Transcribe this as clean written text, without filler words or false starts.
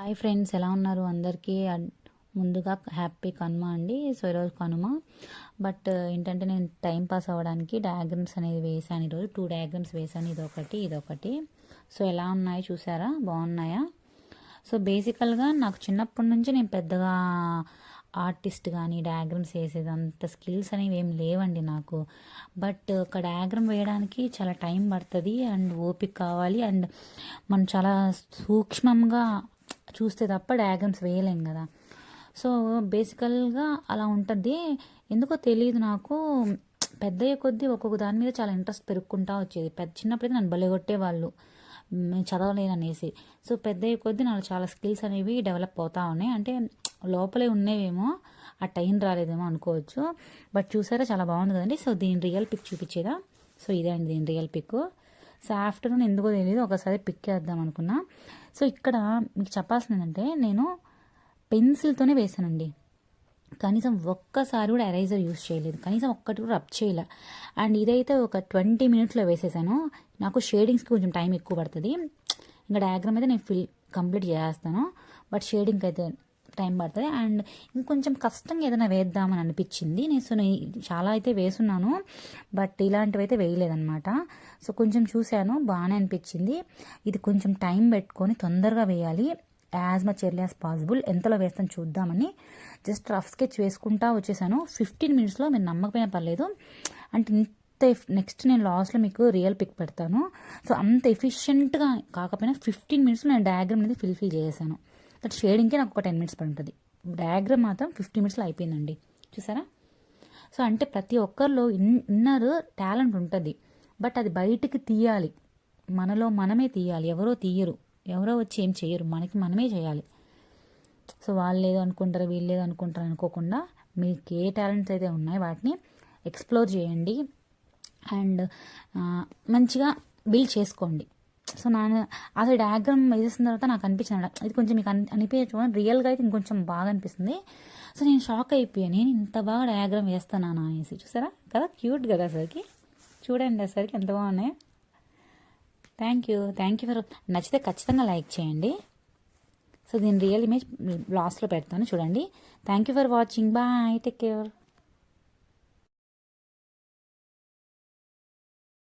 Hi friends, ఎలా ఉన్నారు? అందరికీ ముందుగా హ్యాపీ కనుమ అండి. సో ఈరోజు కనుమ. బట్ ఏంటంటే నేను టైం పాస్ అవ్వడానికి డయాగ్రమ్స్ అనేది వేసాను. ఈరోజు 2 డయాగ్రమ్స్ వేసాను, ఇదొకటి. సో ఎలా ఉన్నాయి చూసారా? బాగున్నాయా? సో బేసికల్గా నాకు చిన్నప్పటి నుంచి నేను పెద్దగా ఆర్టిస్ట్ కానీ డయాగ్రమ్స్ వేసేది అంత స్కిల్స్ అనేవి ఏం లేవండి నాకు. బట్ ఒక డయాగ్రమ్ వేయడానికి చాలా టైం పడుతుంది అండ్ ఓపిక కావాలి. అండ్ మనం చాలా సూక్ష్మంగా చూస్తే తప్ప డయాగ్రమ్స్ వేయలేం కదా. సో బేసికల్గా అలా ఉంటుంది. ఎందుకో తెలియదు నాకు. పెద్దయ్యే కొద్దీ ఒక్కొక్క దాని మీద చాలా ఇంట్రెస్ట్ పెరుగుకుంటా వచ్చేది. చిన్నప్పుడైతే నన్ను బలగొట్టేవాళ్ళు నేను చదవలేను అనేసి. సో పెద్దయ్యే కొద్దీ నాకు చాలా స్కిల్స్ అనేవి డెవలప్ అవుతా ఉన్నాయి. అంటే లోపలే ఉండేవేమో, ఆ టైం రాలేదేమో అనుకోవచ్చు. బట్ చూసారా, చాలా బాగుంది కదండి. సో దీని రియల్ పిక్ చూపించేదా? సో ఇదే అండి దీని రియల్ పిక్. సో ఆఫ్టర్నూన్ ఎందుకో తెలియదు ఒకసారి పిక్ వేద్దాం అనుకున్నా. సో ఇక్కడ మీకు చెప్పాల్సింది ఏంటంటే, నేను పెన్సిల్తోనే వేసానండి. కనీసం ఒక్కసారి కూడా ఎరైజర్ యూస్ చేయలేదు, కనీసం ఒక్కటి కూడా రబ్ చేయలే. అండ్ ఇదైతే ఒక 20 మినిట్స్లో వేసేసాను. నాకు షేడింగ్స్కి కొంచెం టైం ఎక్కువ పడుతుంది. ఇంకా డయాగ్రామ్ అయితే నేను కంప్లీట్ చేస్తాను, బట్ షేడింగ్కి అయితే టైం పడుతుంది. అండ్ ఇంకొంచెం కష్టంగా ఏదైనా వేద్దామని అనిపించింది. నేను చాలా అయితే వేసున్నాను, బట్ ఇలాంటివి అయితే వేయలేదన్నమాట. సో కొంచెం చూశాను, బాగానే అనిపించింది. ఇది కొంచెం టైం పెట్టుకొని తొందరగా వేయాలి, as much early as possible. ఎంతలో వేస్తాను చూద్దామని జస్ట్ రఫ్ స్కెచ్ వేసుకుంటా వచ్చేసాను. 15 మినిట్స్లో మీరు నమ్మకపోయినా పర్లేదు. అంటే నెక్స్ట్ నేను లాస్ట్లో మీకు రియల్ పిక్ పెడతాను. సో అంత ఎఫిషియెంట్గా కాకపోయినా 15 మినిట్స్లో నేను డయాగ్రామ్ అనేది ఫిల్ చేసేసాను. బట్ షేడింగ్కే నాకు ఒక 10 మినిట్స్ పడుతుంది. డయాగ్రామ్ మాత్రం 15 మినిట్స్లో అయిపోయిందండి. చూసారా? సో అంటే ప్రతి ఒక్కరిలో ఇన్నర్ టాలెంట్ ఉంటుంది, బట్ అది బయటికి తీయాలి. మనలో మనమే తీయాలి, ఎవరో తీయరు, ఎవరో వచ్చి ఏం చేయరు, మనమే చేయాలి. సో వాళ్ళు ఏదో అనుకుంటారు, వీళ్ళు ఏదో అనుకుంటారు అనుకోకుండా మీకు ఏ టాలెంట్స్ అయితే ఉన్నాయో వాటిని ఎక్స్ప్లోర్ చేయండి అండ్ మంచిగా బిల్డ్ చేసుకోండి. సో అసలు డయాగ్రామ్ వేసేసిన తర్వాత నాకు అనిపించింది, ఇది కొంచెం మీకు అనిపించడం రియల్గా అయితే ఇంకొంచెం బాగా అనిపిస్తుంది. సో నేను షాక్ అయిపోయాను, నేను ఇంత బాగా డయాగ్రామ్ వేస్తానా అనేసి. చూసారా కదా, క్యూట్ కదా అసలుకి. చూడండి అసలుకి ఎంత బాగున్నాయి. Thank you for. నచ్చితే ఖచ్చితంగా లైక్ చేయండి. సో దీని రియల్ ఇమేజ్ లాస్ట్లో పెడతాను చూడండి. Thank you for watching. Bye, take care.